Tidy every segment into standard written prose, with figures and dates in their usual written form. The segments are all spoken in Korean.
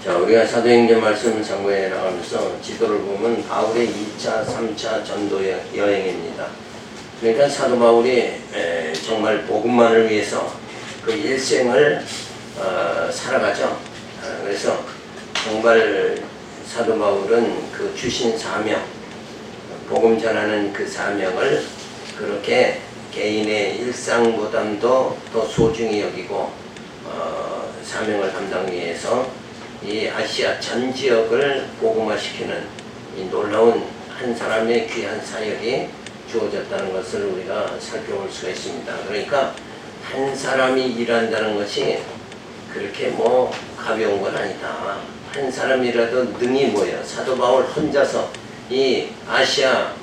자, 우리가 사도행전 말씀을 참고해 나가면서 지도를 보면 바울의 2차, 3차 전도 여행입니다. 그러니까 사도 바울이 정말 복음만을 위해서 그 일생을 살아가죠. 그래서 정말 사도 바울은 그 주신 사명, 복음 전하는 그 사명을 그렇게 개인의 일상보다도 더 소중히 여기고 사명을 감당하기 위해서 이 아시아 전 지역을 복음화시키는 이 놀라운 한 사람의 귀한 사역이 주어졌다는 것을 우리가 살펴볼 수가 있습니다. 그러니까 한 사람이 일한다는 것이 그렇게 뭐 가벼운 건 아니다. 한 사람이라도 능히 모여 사도 바울 혼자서 이 아시아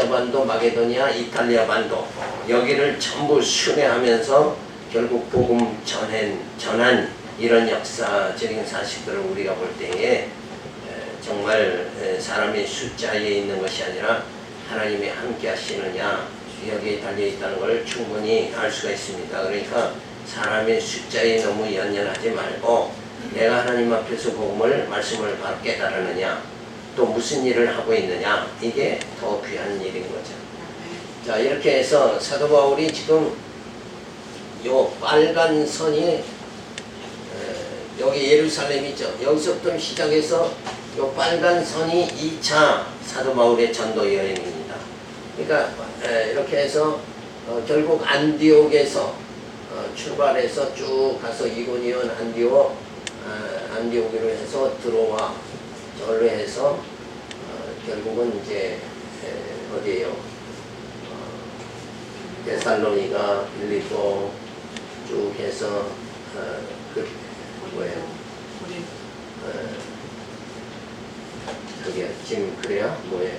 반도, 마게도니아, 이탈리아 반도 여기를 전부 순회하면서 결국 복음 전한 이런 역사적인 사실들을 우리가 볼 때에 정말 사람의 숫자에 있는 것이 아니라 하나님이 함께 하시느냐 여기에 달려있다는 걸 충분히 알 수가 있습니다. 그러니까 사람의 숫자에 너무 연연하지 말고 내가 하나님 앞에서 말씀을 바로 깨달으느냐 또 무슨 일을 하고 있느냐 이게 더 귀한 일인 거죠. 자, 이렇게 해서 사도 바울이 지금 요 빨간 선이 여기 예루살렘이죠. 여기서부터 시작해서 요 빨간 선이 2차 사도 바울의 전도 여행입니다. 그러니까 이렇게 해서 결국 안디옥에서 출발해서 쭉 가서 이고니온 안디옥으로 해서 들어와 절로 해서 결국은 이제 어디에요? 데살로니가, 빌립보 쭉 해서 뭐예요? 그게 지금 그래야 뭐예요?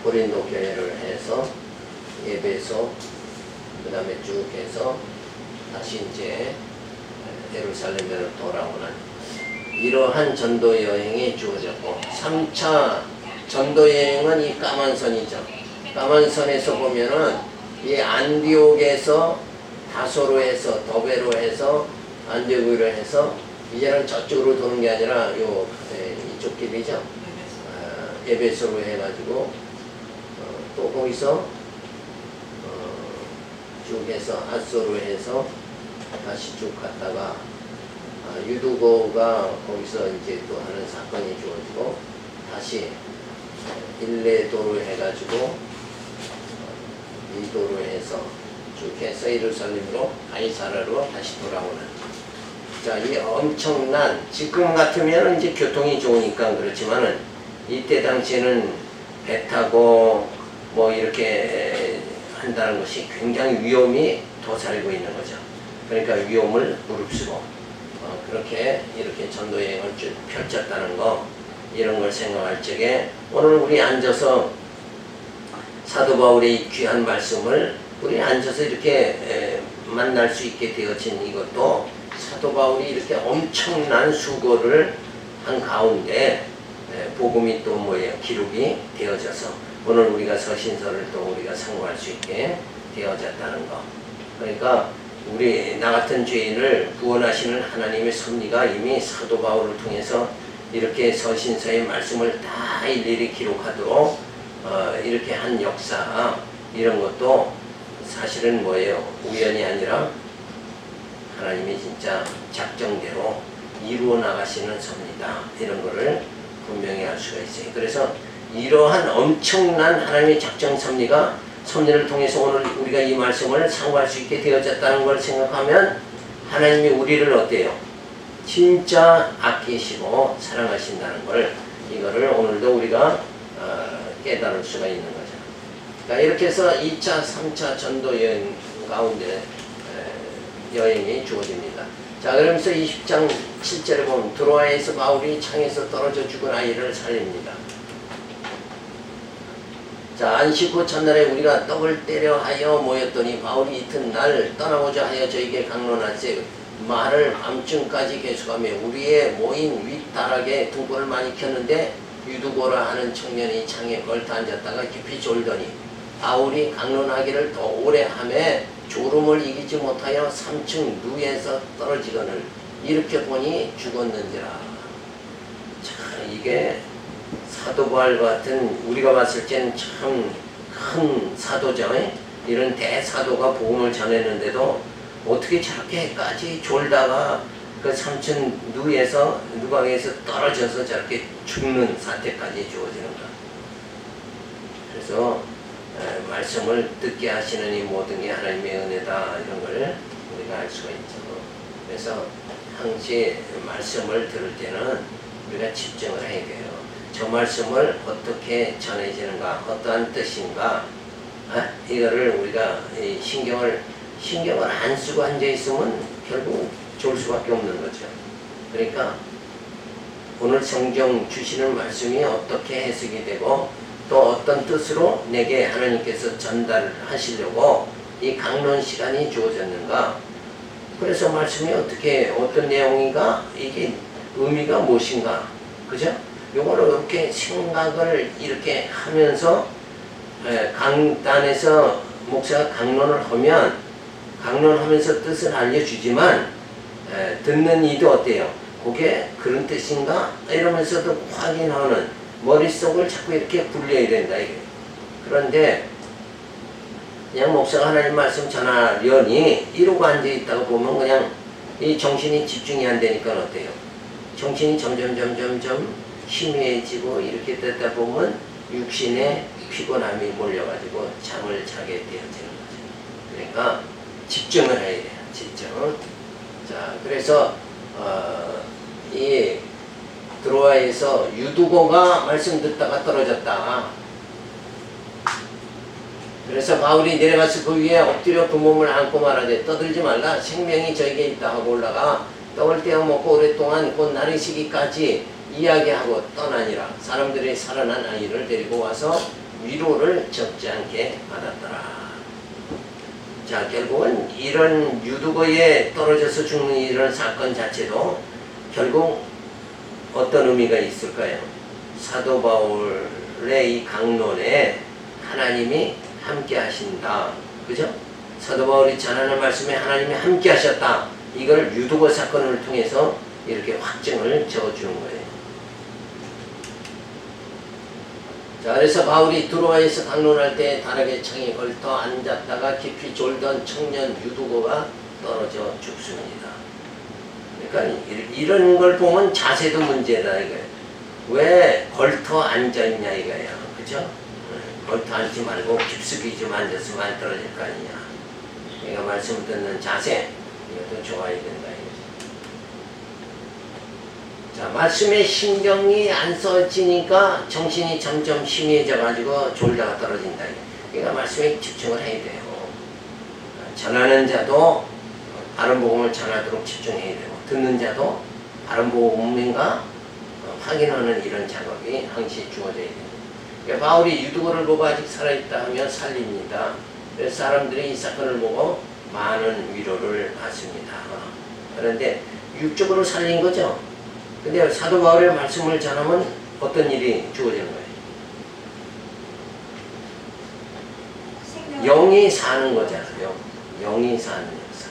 고린도 교회를 해서 에베소 그 다음에 쭉 해서 다시 이제 예루살렘으로 돌아오는 이러한 전도 여행이 주어졌고 3차 전도 여행은 이 까만 선이죠. 까만 선에서 보면은 이 안디옥에서 다소로 해서 더베로 해서 안디옥으로 해서 이제는 저쪽으로 도는 게 아니라 이쪽 길이죠. 에베소로 해가지고 또 거기서 쭉 해서 아소로 해서 다시 쭉 갔다가 유두고가 거기서 이제 또 하는 사건이 주어지고 다시 일레도로 해가지고 이도로 해서 쭉 해서 예루살렘으로 가이사라로 다시 돌아오는. 자, 이 엄청난 지금 같으면 이제 교통이 좋으니까 그렇지만은 이때 당시에는 배 타고 뭐 이렇게 한다는 것이 굉장히 위험이 도사리고 있는 거죠. 그러니까 위험을 무릅쓰고 그렇게 이렇게 전도 여행을 쭉 펼쳤다는 거 이런 걸 생각할 적에 오늘 우리 앉아서 사도 바울의 귀한 말씀을 우리 앉아서 이렇게 만날 수 있게 되어진 이것도 사도 바울이 이렇게 엄청난 수고를 한 가운데 복음이 또 뭐예요? 기록이 되어져서 오늘 우리가 서신서를 또 우리가 상고할 수 있게 되어졌다는 거. 그러니까 우리 나 같은 죄인을 구원하시는 하나님의 섭리가 이미 사도 바울을 통해서 이렇게 서신서의 말씀을 다 일일이 기록하도록 이렇게 한 역사 이런 것도 사실은 뭐예요? 우연이 아니라 하나님이 진짜 작정대로 이루어 나가시는 섭리다. 이런 거를 분명히 알 수가 있어요. 그래서 이러한 엄청난 하나님의 작정 섭리를 통해서 오늘 우리가 이 말씀을 상고할 수 있게 되어졌다는 걸 생각하면 하나님이 우리를 어때요? 진짜 아끼시고 사랑하신다는 걸 이거를 오늘도 우리가 깨달을 수가 있는 거죠. 그러니까 이렇게 해서 2차, 3차 전도 여행 가운데 여행이 주어집니다. 자, 그러면서 20장 7절에 보면 드로아에서 바울이 창에서 떨어져 죽은 아이를 살립니다. 자, 안식 후 첫날에 우리가 떡을 떼려 하여 모였더니 바울이 이튿날 떠나고자 하여 저에게 강론할세 말을 밤중까지 계속하며 우리의 모인 윗다락에 등불을 많이 켰는데 유두고라 하는 청년이 창에 걸터 앉았다가 깊이 졸더니 바울이 강론하기를 더 오래 하매 졸음을 이기지 못하여 3층 누에서 떨어지거늘 이렇게 보니 죽었는지라. 자, 이게 사도바울 같은 우리가 봤을 때는 참 큰 사도죠. 이런 대사도가 복음을 전했는데도 어떻게 저렇게까지 졸다가 그 삼천 누각에서 떨어져서 저렇게 죽는 사태까지 주어지는가. 그래서 말씀을 듣게 하시는 이 모든 게 하나님의 은혜다, 이런 걸 우리가 알 수가 있죠. 그래서 항시 말씀을 들을 때는 우리가 집중을 해야 돼요. 저 말씀을 어떻게 전해지는가, 어떠한 뜻인가, 이거를 우리가 신경을 안 쓰고 앉아 있으면 결국 좋을 수밖에 없는 거죠. 그러니까 오늘 성경 주시는 말씀이 어떻게 해석이 되고 또 어떤 뜻으로 내게 하나님께서 전달하시려고 이 강론 시간이 주어졌는가. 그래서 말씀이 어떻게 어떤 내용인가, 이게 의미가 무엇인가, 그죠? 요거를 이렇게 생각을 이렇게 하면서 강단에서 목사가 강론을 하면 강론하면서 뜻을 알려주지만 듣는 이도 어때요? 그게 그런 뜻인가? 이러면서도 확인하는 머릿속을 자꾸 이렇게 굴려야 된다, 이게. 그런데 그냥 목사가 하나님 말씀 전하려니 이러고 앉아있다가 보면 그냥 이 정신이 집중이 안 되니까 어때요? 정신이 점점 희미해지고 이렇게 되다 보면 육신에 피곤함이 몰려가지고 잠을 자게 되어지는 거죠. 그러니까 집중을 해야 돼요. 집중. 자, 그래서 이 드로아에서 유두고가 말씀 듣다가 떨어졌다. 그래서 바울이 내려가서 그 위에 엎드려 그 몸을 안고 말하되 떠들지 말라, 생명이 저에게 있다 하고 올라가 떡을 떼어 먹고 오랫동안 곧 날이 시기까지 이야기하고 떠나니라. 사람들이 살아난 아이를 데리고 와서 위로를 적지 않게 받았더라. 자, 결국은 이런 유두거에 떨어져서 죽는 이런 사건 자체도 결국 어떤 의미가 있을까요? 사도 바울의 이 강론에 하나님이 함께 하신다. 그죠? 사도 바울이 전하는 말씀에 하나님이 함께 하셨다. 이걸 유두거 사건을 통해서 이렇게 확증을 적어주는 거예요. 자, 그래서 바울이 드로아에서 강론할 때 다락의 창에 걸터 앉았다가 깊이 졸던 청년 유두고가 떨어져 죽습니다. 그러니까 이런 걸 보면 자세도 문제다, 이거예요. 왜 걸터 앉아있냐, 이거예요. 그죠? 걸터 앉지 말고 깊숙이 좀 앉았으면 안 떨어질 거 아니냐. 그러니까 말씀 듣는 자세, 이것도 좋아야 된다. 자, 말씀에 신경이 안 써지니까 정신이 점점 희미해져가지고 졸다가 떨어진다. 그러니까 말씀에 집중을 해야 돼요. 전하는 자도 바른 복음을 전하도록 집중해야 되고, 듣는 자도 바른 복음인가 확인하는 이런 작업이 항시 주어져야 됩니다. 그러니까 바울이 유두고를 보고 아직 살아있다 하면 살립니다. 그래서 사람들이 이 사건을 보고 많은 위로를 받습니다. 그런데 육적으로 살린 거죠. 근데 사도 바울의 말씀을 전하면 어떤 일이 주어지는 거예요? 영이 사는 거잖아요. 영이 사는 역사.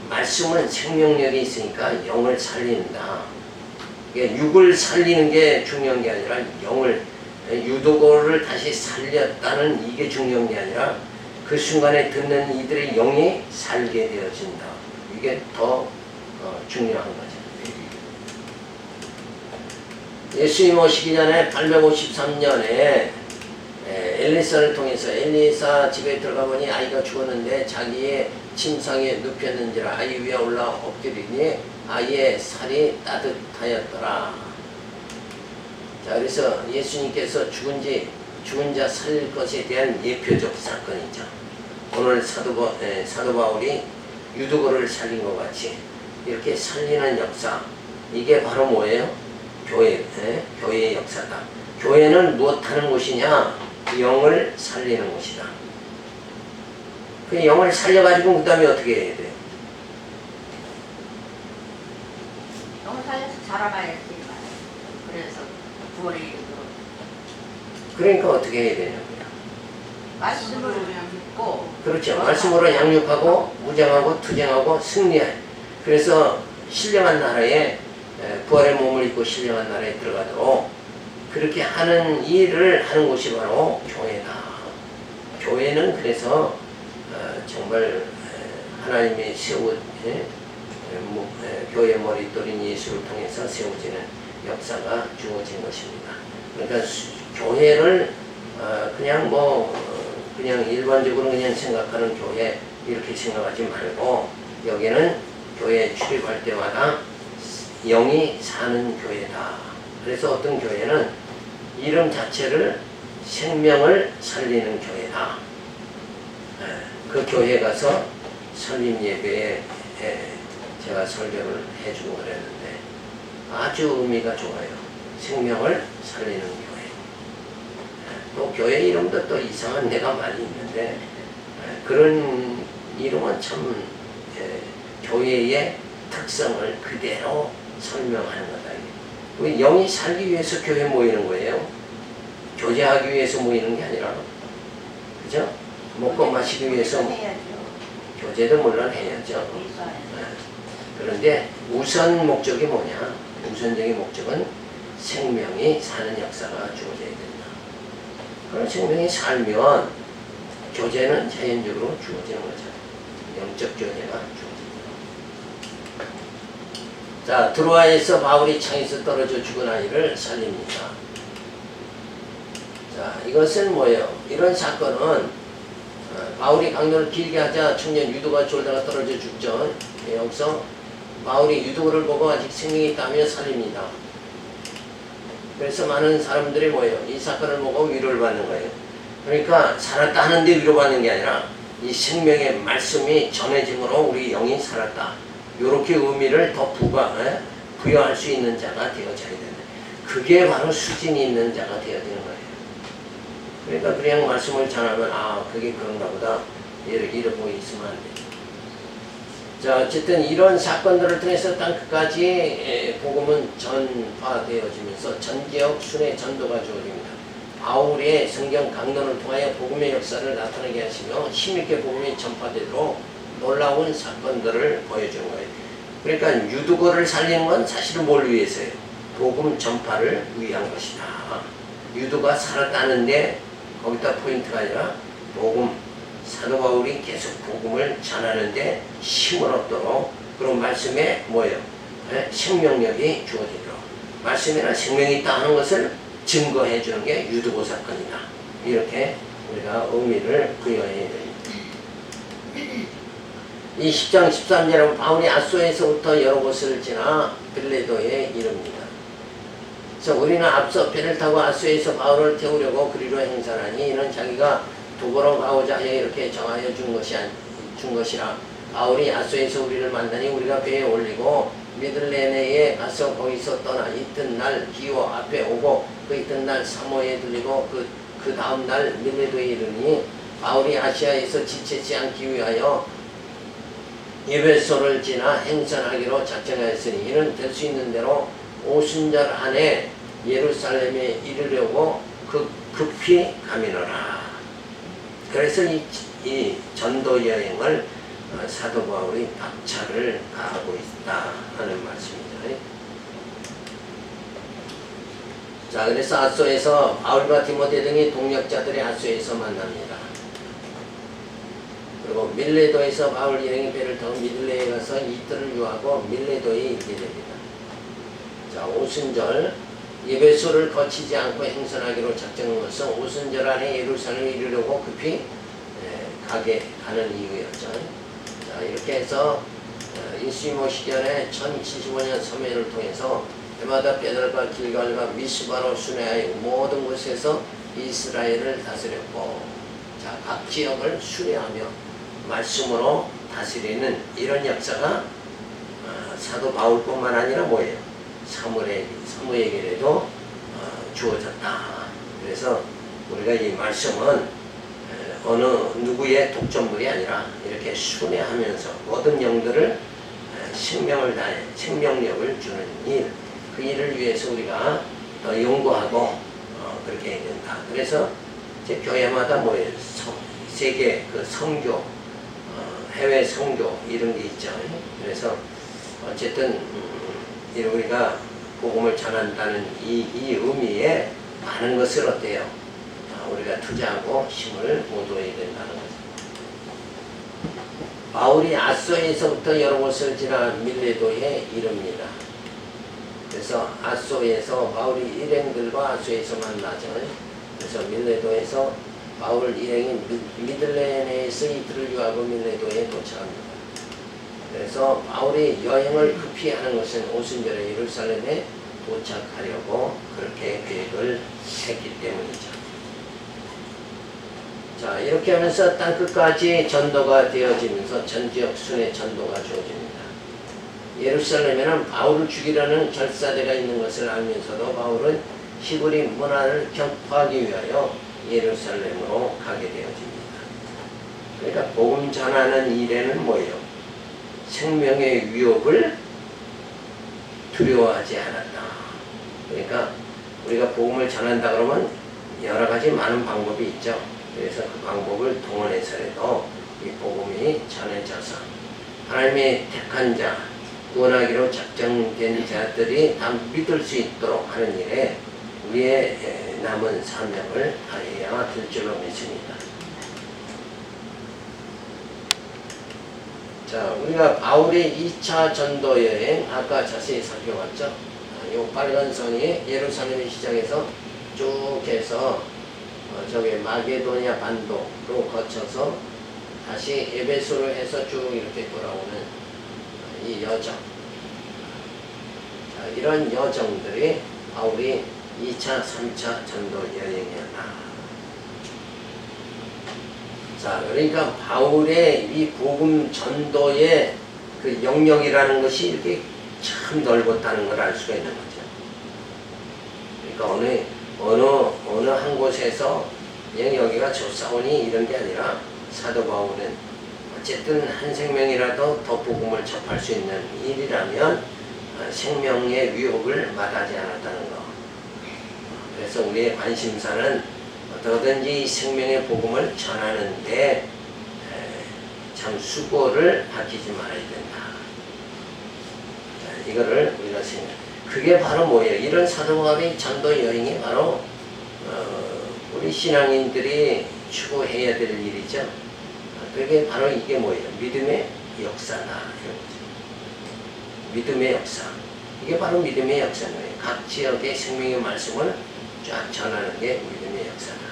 말씀은 생명력이 있으니까 영을 살린다. 육을 살리는 게 중요한 게 아니라 영을, 유도고를 다시 살렸다는 이게 중요한 게 아니라 그 순간에 듣는 이들의 영이 살게 되어진다. 이게 더 중요한 거죠. 예수님 오시기 전에 853년에 엘리사를 통해서 엘리사 집에 들어가 보니 아이가 죽었는데 자기의 침상에 눕혔는지라 아이 위에 올라 엎드리니 아이의 살이 따뜻하였더라. 자, 그래서 예수님께서 죽은 자 살릴 것에 대한 예표적 사건이죠. 오늘 사도 바울이 유두고를 살린 것 같이 이렇게 살리는 역사, 이게 바로 뭐예요? 교회의 역사다. 교회는 무엇하는 곳이냐? 영을 살리는 곳이다. 그 영을 살려가지고 그 다음에 어떻게 해야 돼요? 영을 살려서 자라가야지. 그래서 구원의 이름으로. 그러니까 어떻게 해야 되냐고요? 말씀으로 믿고. 그렇죠. 말씀으로 양육하고 무장하고 투쟁하고 승리해. 그래서 신령한 나라에 부활의 몸을 입고 신령한 나라에 들어가도록 그렇게 하는 일을 하는 곳이 바로 교회다. 교회는 그래서 정말 하나님의 교회 머릿돌인 예수를 통해서 세워지는 역사가 주어진 것입니다. 그러니까 교회를 그냥 그냥 일반적으로 그냥 생각하는 교회 이렇게 생각하지 말고 여기는 교회에 출입할 때마다 영이 사는 교회다. 그래서 어떤 교회는 이름 자체를 생명을 살리는 교회다. 그 교회 가서 설립 예배에 제가 설교를 해주고 그랬는데 아주 의미가 좋아요. 생명을 살리는 교회. 또 교회 이름도 또 이상한 데가 많이 있는데 그런 이름은 참 교회의 특성을 그대로 설명하는 거다. 우리 영이 살기 위해서 교회 모이는 거예요. 교제하기 위해서 모이는 게 아니라, 그죠? 먹고 마시기 위해서 교제도 물론 해야죠. 그런데 우선 목적이 뭐냐? 우선적인 목적은 생명이 사는 역사가 주어져야 된다. 그런 생명이 살면 교제는 자연적으로 주어지는 거죠. 영적 교제가 주어집니다. 자, 드로아에서 바울이 창에서 떨어져 죽은 아이를 살립니다. 자, 이것은 뭐예요? 이런 사건은 바울이 강도를 길게 하자 청년 유도가 졸다가 떨어져 죽죠. 여기서 바울이 유도를 보고 아직 생명이 있다며 살립니다. 그래서 많은 사람들이 뭐예요? 이 사건을 보고 위로를 받는 거예요. 그러니까 살았다 하는데 위로받는 게 아니라 이 생명의 말씀이 전해짐으로 우리 영이 살았다. 이렇게 의미를 더 부여할 수 있는 자가 되어져야 된다. 그게 바로 수준이 있는 자가 되어지는 거예요. 그러니까 그냥 말씀을 전하면 그게 그런가 보다 이러고 있으면 안 돼. 자, 어쨌든 이런 사건들을 통해서 땅 끝까지 복음은 전파되어지면서 전지역 순회 전도가 주어집니다. 바울의 성경 강론을 통하여 복음의 역사를 나타나게 하시며 힘있게 복음이 전파되도록 놀라운 사건들을 보여주는 거예요. 그러니까 유두고를 살리는 건 사실은 뭘 위해서예요? 복음 전파를 위한 것이다. 유두가 살았다는데 거기다 포인트가 아니라 복음, 사도 바울이 계속 복음을 전하는데 힘을 얻도록 그런 말씀에 뭐예요? 생명력이 주어지도록 말씀에는 생명이 있다 하는 것을 증거해 주는 게 유두고 사건이다. 이렇게 우리가 의미를 부여해야 됩니다. 이 10장 13절은 바울이 아소에서부터 여러 곳을 지나 빌레도에 이릅니다. 그래서 우리는 앞서 배를 타고 아소에서 바울을 태우려고 그리로 행선하니 이는 자기가 도보로 가고자 하여 이렇게 정하여 준 것이라. 바울이 아소에서 우리를 만나니 우리가 배에 올리고 미들레네에 가서 거기서 떠나 이튿날 기호 앞에 오고 그 이튿날 사모에 들리고 그 다음 날 밀레도에 이르니 바울이 아시아에서 지체치 않기 위하여 에베소를 지나 행선하기로 작정하였으니 이는 될 수 있는 대로 오순절 안에 예루살렘에 이르려고 급히 가미노라. 그래서 이 전도 여행을 사도 바울이 박차를 가하고 있다 하는 말씀입니다. 자, 그래서 아소에서 바울과 디모데 등의 동역자들이 아소에서 만납니다. 그리고 밀레도에서 바울 일행이 배를 타고 미들레에 가서 이틀을 유하고 밀레도에 이르게 됩니다. 자, 오순절 예배소를 거치지 않고 행선하기로 작정한 것은 오순절 안에 예루살렘에 이르려고 급히 가는 이유였죠. 자, 이렇게 해서 인시모 시절에 1075년 서면을 통해서 해마다 베들과 길갈과 미스바로 순회하여 모든 곳에서 이스라엘을 다스렸고, 자, 각 지역을 순회하며 말씀으로 다스리는 이런 역사가 사도 바울뿐만 아니라 뭐예요? 사무에게도 주어졌다. 그래서 우리가 이 말씀은 어느 누구의 독점물이 아니라 이렇게 순회하면서 모든 영들을 생명을 다해 생명력을 주는 일, 그 일을 위해서 우리가 더 연구하고 그렇게 해야 된다. 그래서 이제 교회마다 뭐예요? 세계 그 성교, 해외 성교 이런 게 있죠. 그래서 어쨌든 우리가 복음을 전한다는 이 의미에 많은 것을 어때요? 우리가 투자하고 힘을 모두해야 된다는 거죠. 바울이 아소에서부터 여러 곳을 지나 밀레도에 이릅니다. 그래서 아소에서 바울이 일행들과 아소에서 만나죠. 그래서 밀레도에서 바울 일행이 미들레네에서 이틀을 유하고 밀레도에 도착합니다. 그래서 바울이 여행을 급히 하는 것은 오순절에 예루살렘에 도착하려고 그렇게 계획을 했기 때문이죠. 자, 이렇게 하면서 땅끝까지 전도가 되어지면서 전지역 순회 전도가 주어집니다. 예루살렘에는 바울을 죽이려는 결사대가 있는 것을 알면서도 바울은 히브리 문화를 격파하기 위하여 예루살렘으로 가게 되어집니다. 그러니까 복음 전하는 일에는 뭐예요? 생명의 위협을 두려워하지 않았다. 그러니까 우리가 복음을 전한다 그러면 여러 가지 많은 방법이 있죠. 그래서 그 방법을 동원해서라도 이 복음이 전해져서 하나님의 택한 자, 구원하기로 작정된 자들이 다 믿을 수 있도록 하는 일에 우리의 남은 사명을 다해야 될 줄로 믿습니다. 자, 우리가 바울의 2차 전도 여행 아까 자세히 살펴봤죠. 이 빨간 선이 예루살렘의 시작에서 쭉 해서 저기 마게도니아 반도로 거쳐서 다시 에베소로 해서 쭉 이렇게 돌아오는 이 여정. 자, 이런 여정들이 바울이 2차, 3차 전도 여행이었다. 자, 그러니까 바울의 이 복음 전도의 그 영역이라는 것이 이렇게 참 넓었다는 걸 알 수가 있는 거죠. 그러니까 어느 한 곳에서 그냥 여기가 조사원이 이런 게 아니라 사도 바울은 어쨌든 한 생명이라도 더 복음을 접할 수 있는 일이라면 생명의 위협을 마다하지 않았다는 거. 그래서 우리의 관심사는 어떻게든지 생명의 복음을 전하는데 참 수고를 아끼지 말아야 된다. 이거를 우리가 생각. 그게 바로 뭐예요? 이런 사도 바울의 전도 여행이 바로 우리 신앙인들이 추구해야 될 일이죠. 그게 바로 이게 뭐예요? 믿음의 역사다. 이런 거죠. 믿음의 역사. 이게 바로 믿음의 역사인 거예요. 각 지역의 생명의 말씀을 쫙 전하는 게 믿음의 역사다.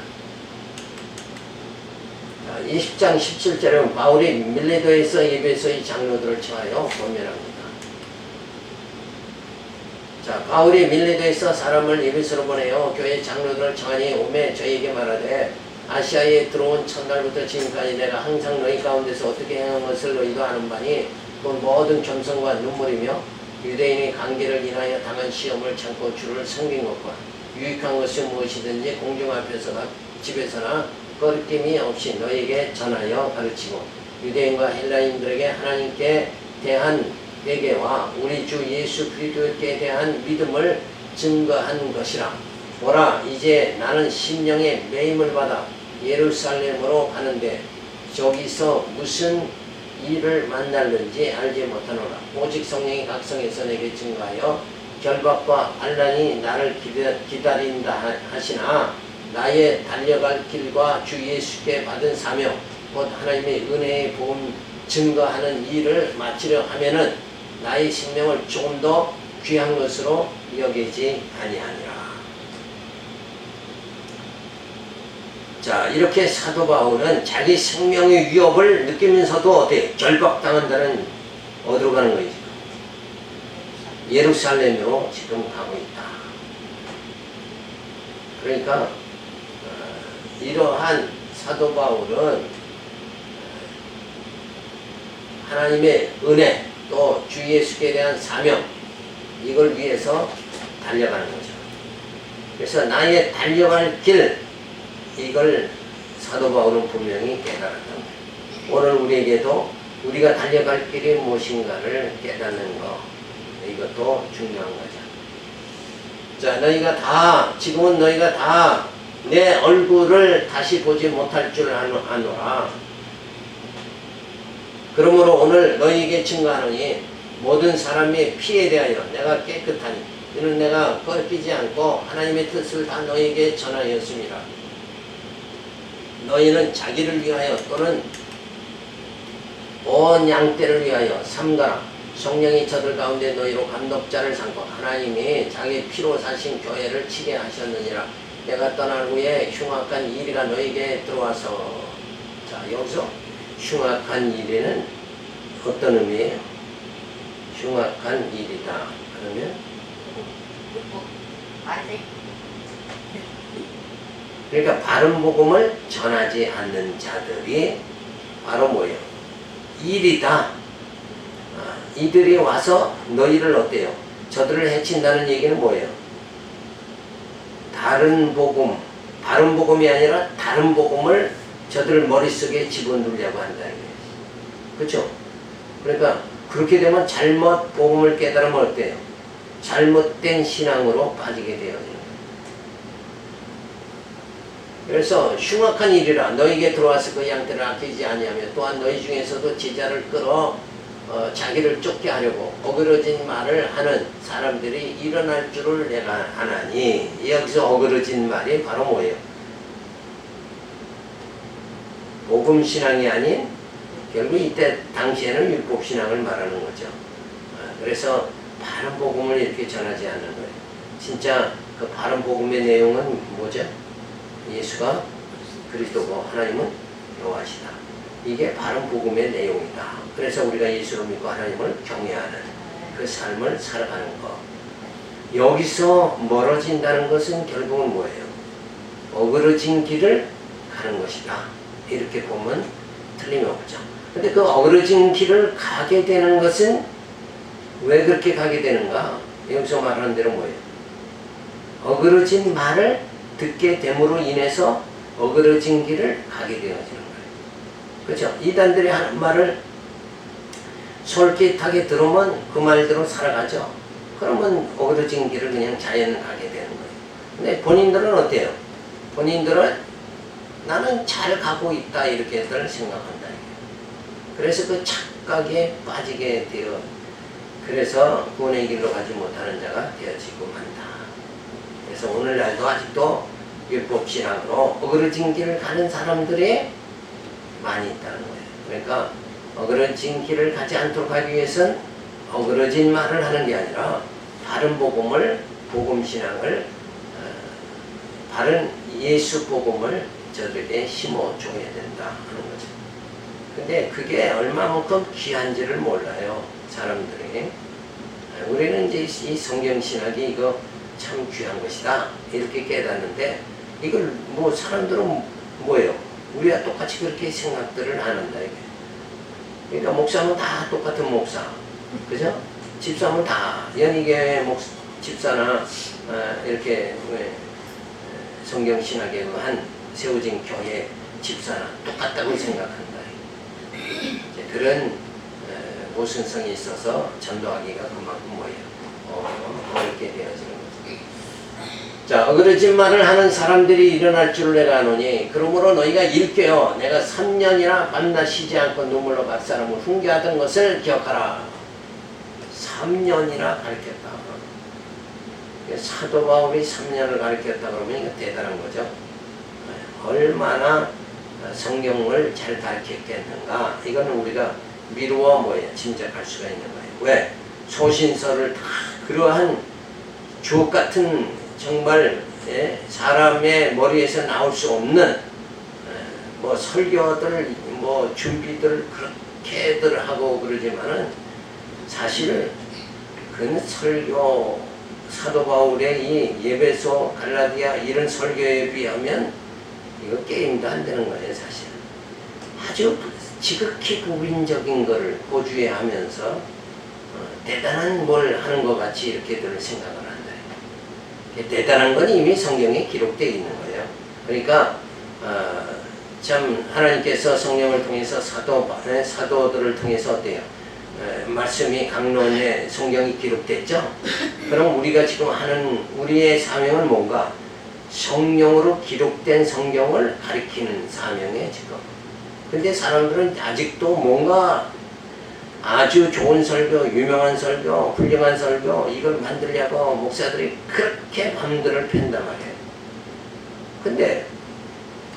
20장 17절에 바울이 밀레도에서 에베소의 장로들을 청하여 권면합니다. 자, 바울이 밀레도에서 사람을 에베소로 보내어 교회 장로들을 청하니 오매 저희에게 말하되 아시아에 들어온 첫날부터 지금까지 내가 항상 너희 가운데서 어떻게 행한 것을 너희도 아는 바니 그 모든 겸손과 눈물이며 유대인의 관계를 인하여 당한 시험을 참고 주를 섬긴 것과 유익한 것이 무엇이든지 공중 앞에서나 집에서나 꺼리낌이 없이 너희에게 전하여 가르치고 유대인과 헬라인들에게 하나님께 대한 회개와 우리 주 예수 그리스도께 대한 믿음을 증거한 것이라. 보라, 이제 나는 심령의 매임을 받아 예루살렘으로 가는데 저기서 무슨 일을 만날는지 알지 못하노라. 오직 성령이 각 성에서 내게 증거하여 결박과 환난이 나를 기다린다 하시나 나의 달려갈 길과 주 예수께 받은 사명 곧 하나님의 은혜의 복음 증거하는 일을 마치려 하면은 나의 생명을 조금 더 귀한 것으로 여기지 아니하니라. 자, 이렇게 사도 바울은 자기 생명의 위협을 느끼면서도 어때? 결박당한다는 어디로 가는 거지? 예루살렘으로 지금 가고 있다. 그러니까 이러한 사도 바울은 하나님의 은혜 또 주 예수께 대한 사명 이걸 위해서 달려가는 거죠. 그래서 나의 달려갈 길 이걸 사도 바울은 분명히 깨달았던 거예요. 오늘 우리에게도 우리가 달려갈 길이 무엇인가를 깨닫는 거 이것도 중요한 거죠. 자, 지금은 너희가 다 내 얼굴을 다시 보지 못할 줄 아노라. 그러므로 오늘 너희에게 증거하노니 모든 사람의 피에 대하여 내가 깨끗하니 이는 내가 꺾이지 않고 하나님의 뜻을 다 너희에게 전하였습니다. 너희는 자기를 위하여 또는 온 양떼를 위하여 삼가라. 성령이 저들 가운데 너희로 감독자를 삼고 하나님이 자기 피로 사신 교회를 치게 하셨느니라. 내가 떠난 후에 흉악한 이리가 너희에게 들어와서, 자 여기서 흉악한 이리는 어떤 의미예요? 흉악한 일이다. 그러면 말이 그러니까 바른 복음을 전하지 않는 자들이 바로 뭐예요? 일이다. 이들이 와서 너희를 어때요? 저들을 해친다는 얘기는 뭐예요? 다른 복음, 바른 복음이 아니라 다른 복음을 저들 머릿속에 집어넣으려고 한다. 그렇죠? 그러니까 그렇게 되면 잘못 복음을 깨달으면 어때요? 잘못된 신앙으로 빠지게 되어지는 거예요. 그래서 흉악한 일이라 너희에게 들어와서 그 양떼를 아끼지 아니하며 또한 너희 중에서도 제자를 끌어 자기를 쫓게 하려고 어그러진 말을 하는 사람들이 일어날 줄을 내가 아나니. 여기서 어그러진 말이 바로 뭐예요? 복음신앙이 아닌 결국 이때 당시에는 율법신앙을 말하는 거죠. 그래서 바른 복음을 이렇게 전하지 않는 거예요. 진짜 그 바른 복음의 내용은 뭐죠? 예수가 그리스도고 하나님은 여호와시다. 이게 바른 복음의 내용이다. 그래서 우리가 예수를 믿고 하나님을 경외하는 그 삶을 살아가는 것. 여기서 멀어진다는 것은 결국은 뭐예요? 어그러진 길을 가는 것이다. 이렇게 보면 틀림없죠. 근데 그 어그러진 길을 가게 되는 것은 왜 그렇게 가게 되는가? 여기서 말하는 대로 뭐예요? 어그러진 말을 듣게 됨으로 인해서 어그러진 길을 가게 되어지는 거예요. 그렇죠? 이단들이 하는 말을 솔깃하게 들으면 그 말대로 살아가죠. 그러면 어그러진 길을 그냥 자연 가게 되는 거예요. 근데 본인들은 어때요? 본인들은 나는 잘 가고 있다 이렇게들 생각한다. 그래서 그 착각에 빠지게 되어 그래서 구원의 길로 가지 못하는 자가 되어지고 만다. 그래서 오늘날도 아직도 율법신앙으로 어그러진 길을 가는 사람들이 많이 있다는 거예요. 그러니까 어그러진 길을 가지 않도록 하기 위해서는 어그러진 말을 하는 게 아니라 바른 복음을, 복음신앙을, 바른 예수 복음을 저들에게 심어줘야 된다 하는 거죠. 근데 그게 얼마만큼 귀한지를 몰라요, 사람들이. 우리는 이제 이 성경신학이 이거 참 귀한 것이다 이렇게 깨닫는데 이걸 뭐 사람들은 뭐예요? 우리가 똑같이 그렇게 생각들을 하는다 이게. 그러니까 목사는 다 똑같은 목사, 그죠? 집사는 다 연희교회 집사나 이렇게 성경신학에 의한 세워진 교회 집사나 똑같다고 생각한다. 그런 모순성이 있어서 전도하기가 그만큼 뭐예요? 어렵게 되어지는 거죠. 자, 어그러진 말을 하는 사람들이 일어날 줄을 내가 아노니 그러므로 너희가 일깨어 내가 3년이나 밤낮 쉬지 않고 눈물로 각 사람을 훈계하던 것을 기억하라. 3년이나 가르쳤다. 사도 바울이 3년을 가르쳤다 그러면 이거 대단한 거죠. 얼마나 성경을 잘 가르쳤겠는가. 이거는 우리가 미루어 뭐예요? 짐작할 수가 있는 거예요. 왜? 소신서를 다 그러한 주옥 같은 정말 사람의 머리에서 나올 수 없는 뭐 설교들 뭐 준비들 그렇게들 하고 그러지만은 사실 그는 설교 사도 바울의 이 예배소 갈라디아 이런 설교에 비하면 이거 게임도 안 되는 거예요, 사실. 아주 지극히 부분적인 것을 고주해 하면서 대단한 뭘 하는 것 같이 이렇게들 생각을 한다. 대단한 건 이미 성경에 기록되어 있는 거예요. 그러니까 참 하나님께서 성령을 통해서 사도들을 통해서 어때요? 말씀이 강론에 성경이 기록됐죠? 그럼 우리가 지금 하는 우리의 사명은 뭔가? 성령으로 기록된 성경을 가리키는 사명에 지금. 근데 사람들은 아직도 뭔가 아주 좋은 설교, 유명한 설교, 훌륭한 설교 이걸 만들려고 목사들이 그렇게 밤들을 팬단 말이에요. 근데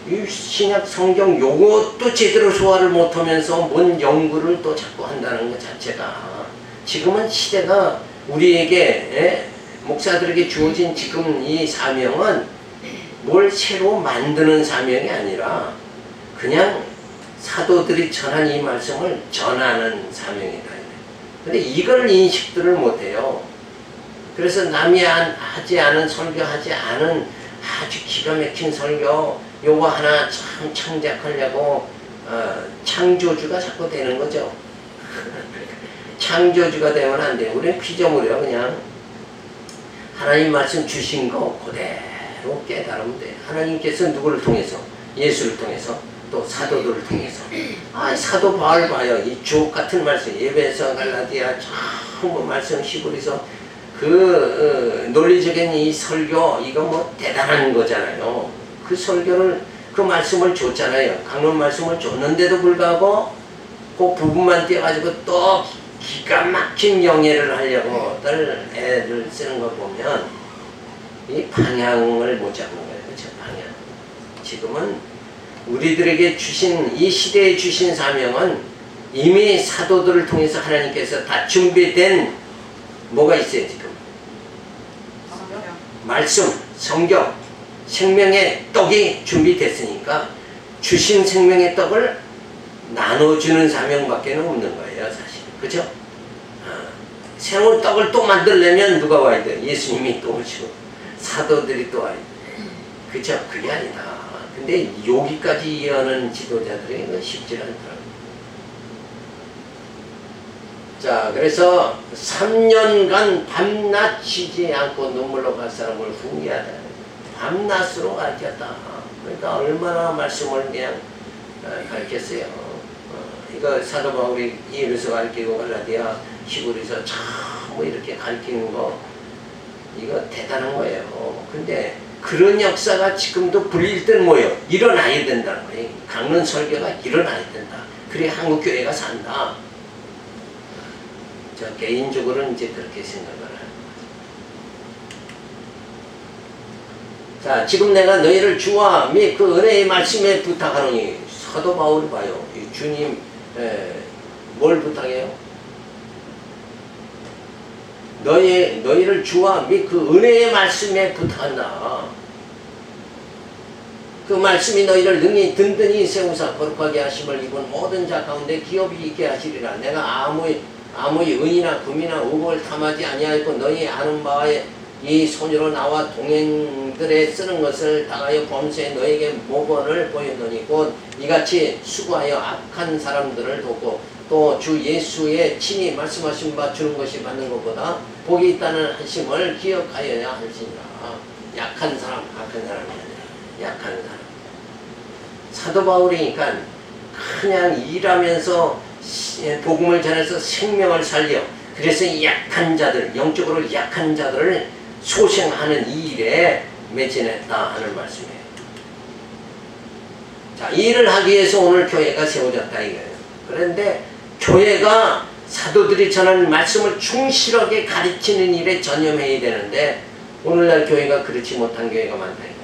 이 신약 성경 요것도 제대로 소화를 못하면서 뭔 연구를 또 자꾸 한다는 것 자체가 지금은 시대가 우리에게 목사들에게 주어진 지금 이 사명은 뭘 새로 만드는 사명이 아니라 그냥 사도들이 전한 이 말씀을 전하는 사명이다. 근데 이걸 인식들을 못해요. 그래서 남이 하지 않은 설교하지 않은 아주 기가 막힌 설교 요거 하나 참 창작하려고 창조주가 자꾸 되는 거죠. 창조주가 되면 안 돼요. 우리는 피조물이에요. 그냥 하나님 말씀 주신 거 그대로 깨달으면 돼요. 하나님께서 누구를 통해서? 예수를 통해서 또 사도들을 통해서 사도 바울 봐요. 이 주옥 같은 말씀 에베소 갈라디아 전부 말씀 히브리서 그 논리적인 이 설교 이거 뭐 대단한 거잖아요. 그 설교를 그 말씀을 줬잖아요. 강론 말씀을 줬는데도 불구하고 그 부분만 떼가지고 또 기가 막힌 영예를 하려고 애를 쓰는 거 보면 이 방향을 못 잡는 거예요. 그렇죠? 방향. 지금은 우리들에게 주신 이 시대에 주신 사명은 이미 사도들을 통해서 하나님께서 다 준비된 뭐가 있어요 지금? 말씀, 성경, 생명의 떡이 준비됐으니까 주신 생명의 떡을 나눠주는 사명밖에 없는 거예요 사실. 그죠? 새로운 떡을 또 만들려면 누가 와야 돼? 예수님이 또 오시고 사도들이 또 와야 돼. 그죠? 그게 아니다. 근데 여기까지 이해하는 지도자들이 쉽지 않더라고요. 자, 그래서 3년간 밤낮 쉬지 않고 눈물로 갈 사람을 훈계하다. 밤낮으로 가르쳤다. 그러니까 얼마나 말씀을 그냥 가르쳤어요. 이거 사도 바울이 이에베소 가르치고 갈라디아 히브리서 참 이렇게 가르치는 거 이거 대단한 거예요. 근데 그런 역사가 지금도 불릴 때는 뭐예요? 일어나야 된다는 거예요. 강론 설교가 일어나야 된다. 그래 한국 교회가 산다. 저 개인적으로는 이제 그렇게 생각을 하는 거죠. 자, 지금 내가 너희를 주와 및 그 은혜의 말씀에 부탁하노니 사도 바울을 봐요. 이 주님 뭘 부탁해요? 너희를 주와 및 그 은혜의 말씀에 부탁한다. 그 말씀이 너희를 능히 든든히 세우사 거룩하게 하심을 입은 모든 자 가운데 기업이 있게 하시리라. 내가 아무의 은이나 금이나 의복을 탐하지 아니하였고 너희 아는 바에 이 손으로 나와 동행들에 쓰는 것을 당하여 범수에 너에게 모본을 보였노니 곧 이같이 수고하여 악한 사람들을 돕고 또 주 예수의 친히 말씀하신 바 주는 것이 받는 것보다 복이 있다는 하심을 기억하여야 할지니라. 약한 사람, 악한 사람이 아니라 약한 사람. 사도 바울이니까 그냥 일하면서 복음을 전해서 생명을 살려 그래서 약한 자들, 영적으로 약한 자들을 소생하는 이 일에 매진했다 하는 말씀이에요. 자, 이 일을 하기 위해서 오늘 교회가 세워졌다 이거예요. 그런데 교회가 사도들이 전하는 말씀을 충실하게 가르치는 일에 전념해야 되는데 오늘날 교회가 그렇지 못한 교회가 많다 이거예요.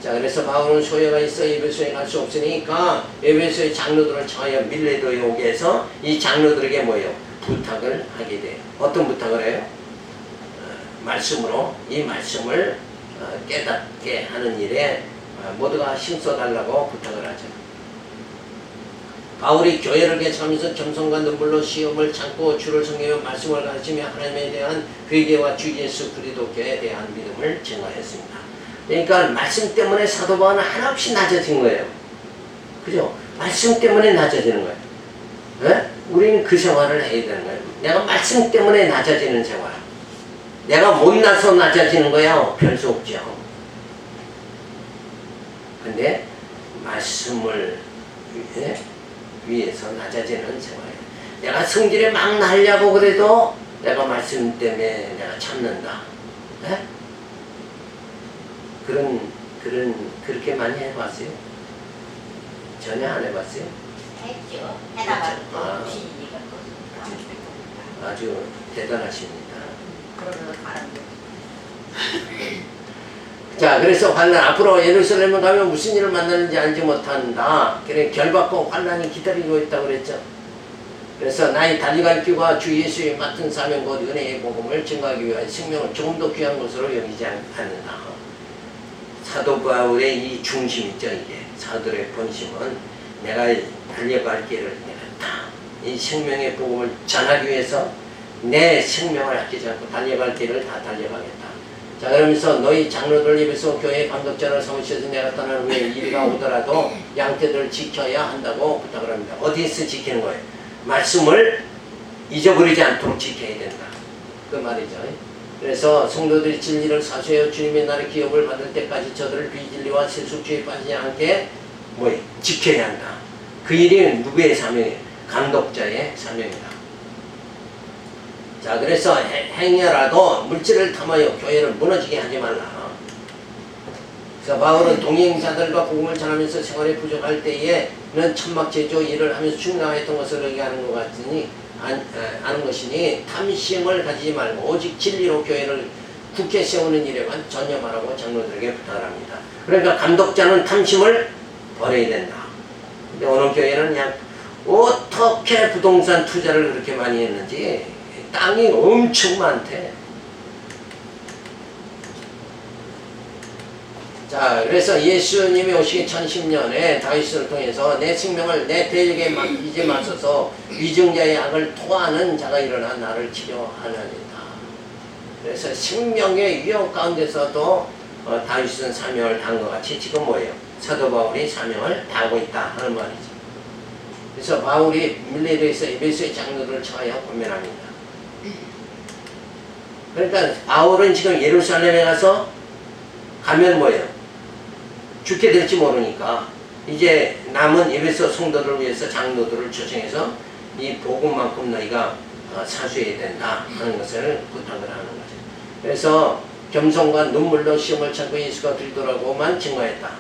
자, 그래서 바울은 소요가 있어 에베소에 갈 수 없으니까 에베소의 장로들을 청하여 밀레도에 오게 해서 이 장로들에게 뭐예요? 부탁을 하게 돼요. 어떤 부탁을 해요? 말씀으로 이 말씀을 깨닫게 하는 일에 모두가 힘써달라고 부탁을 하죠. 바울이 교회를 개척하면서 겸손과 눈물로 시험을 참고 주를 섬기며 말씀을 가르치며 하나님에 대한 회개와 주 예수 그리스도께 대한 믿음을 증거했습니다. 그러니까 말씀 때문에 사도 바울은 한없이 낮아진 거예요. 그죠? 말씀 때문에 낮아지는 거예요. 네? 우리는 그 생활을 해야 되는 거예요. 내가 말씀 때문에 낮아지는 생활. 내가 못나서 낮아지는 거야. 별 수 없죠. 근데 말씀을 위해서 낮아지는 생활이에요. 내가 성질에 막 날려고 그래도 내가 말씀 때문에 내가 참는다. 네? 그렇게 많이 해봤어요? 전혀 안 해봤어요? 했죠. 해다가 또 무신이니까 또. 아주 대단하십니다. 그러면서 가는 거. 자, 그래서 환난, 앞으로 예루살렘에 가면 무슨 일을 만나는지 알지 못한다. 그래, 결박과 환난이 기다리고 있다고 그랬죠. 그래서 나의 달려갈 길과 주 예수의 맡은 사명 곧 은혜의 복음을 증거하기 위하여 생명을 조금 더 귀한 것으로 여기지 않는다. 사도 바울의 이 중심 있죠. 이게 사도의 본심은 내가 달려갈 길을 내가 다 이 생명의 복음을 전하기 위해서 내 생명을 아끼지 않고 달려갈 길을 다 달려가겠다. 자, 그러면서 너희 장로들 입에서 교회 감독자를 삼으셔서 내가 떠난 후에 이리가 오더라도 양떼들을 지켜야 한다고 부탁을 합니다. 어디에서 지키는 거예요? 말씀을 잊어버리지 않도록 지켜야 된다. 그 말이죠. 그래서 성도들이 진리를 사수하여 주님의 날의 기업을 받을 때까지 저들을 비진리와 세속주의에 빠지지 않게 지켜야 한다. 그 일이 누구의 사명이에요? 감독자의 사명이다. 자, 그래서 행여라도 물질을 탐하여 교회를 무너지게 하지 말라. 그래서 바울은 동행자들과 복음을 전하면서 생활에 부족할 때에는 천막 제조 일을 하면서 충당했던 것을 얘기하는 것 같으니 아는 것이니 탐심을 가지지 말고 오직 진리로 교회를 굳게 세우는 일에만 전념하라고 장로들에게 부탁을 합니다. 그러니까 감독자는 탐심을 버려야 된다. 근데 어느 교회는 그냥 어떻게 부동산 투자를 그렇게 많이 했는지 땅이 엄청 많대. 자, 그래서 예수님이 오시기 1010년에 다윗을 통해서 내 생명을 내 대적에 이제 맞서서 위증자의 악을 토하는 자가 일어나 나를 치료하느니라. 그래서 생명의 위협 가운데서도 다윗은 사명을 다한 것 같이 지금 뭐예요? 사도 바울이 사명을 다하고 있다 하는 말이죠. 그래서 바울이 밀레도에서 에베소의 장로들을 청하여 권면합니다. 그러니까 바울은 지금 예루살렘에 가면 뭐예요? 죽게 될지 모르니까 이제 남은 에베소 성도들을 위해서 장로들을 초청해서 이 복음만큼 너희가 사수해야 된다 하는 것을 부탁을 하는 거죠. 그래서 겸손과 눈물로 시험을 참고 예수가 들더라고만 증거했다.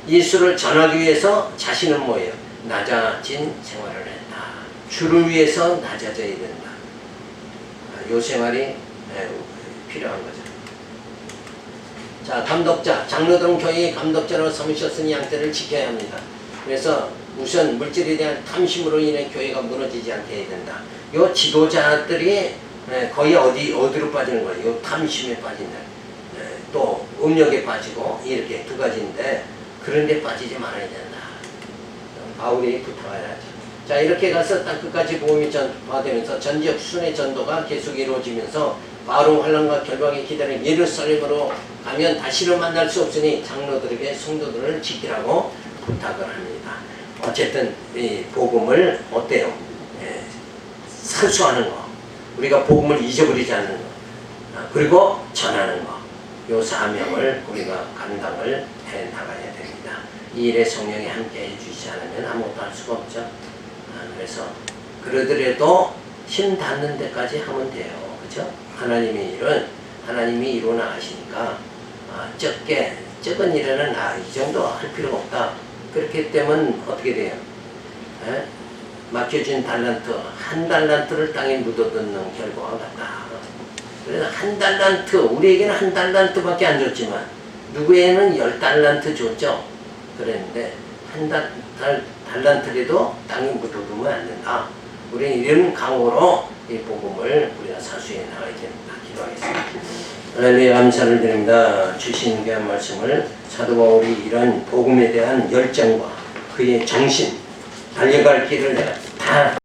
예수를 전하기 위해서 자신은 뭐예요? 낮아진 생활을 했다. 주를 위해서 낮아져야 된다. 요 생활이 필요한 거죠. 자, 감독자, 장로들은 교회의 감독자로 삼으셨으니 양떼를 지켜야 합니다. 그래서 우선 물질에 대한 탐심으로 인해 교회가 무너지지 않게 해야 된다. 요 지도자들이 거의 어디로 빠지는 거예요? 요 탐심에 빠진다. 또 음욕에 빠지고 이렇게 두 가지인데 그런 데 빠지지 말아야 된다. 바울이 부탁하야죠. 자, 이렇게 가서 땅끝까지 복음이 전파되면서 전지역 순회 전도가 계속 이루어지면서 바로 환난과 결박이 기다린 예루살렘으로 가면 다시는 만날 수 없으니 장로들에게 성도들을 지키라고 부탁을 합니다. 어쨌든 이 복음을 어때요? 사수하는 거, 우리가 복음을 잊어버리지 않는 거, 그리고 전하는 거, 요 사명을 우리가 감당을 해 나가야 됩니다. 이 일에 성령이 함께 해주시지 않으면 아무것도 할 수가 없죠. 그래서 그러더라도 힘 닿는 데까지 하면 돼요. 그렇죠? 하나님의 일은 하나님이 이루어 나가시니까 적은 일에는 이 정도 할 필요가 없다. 그렇기 때문에 어떻게 돼요? 맡겨준 달란트, 한 달란트를 땅에 묻어두는 결과가 같다. 그래서 한 달란트, 우리에게는 한 달란트밖에 안 줬지만 누구에는 10달란트 줬죠. 그랬는데 한 달란트라도 땅에 묻어두면 안 된다. 우리는 이런 강호로 이 복음을 우리가 사수해 나가야 됩니다. 기도하겠습니다. 할렐루야, 감사를 드립니다. 주신 귀한 말씀을 사도 바울이 이런 복음에 대한 열정과 그의 정신, 달려갈 길을 내가 다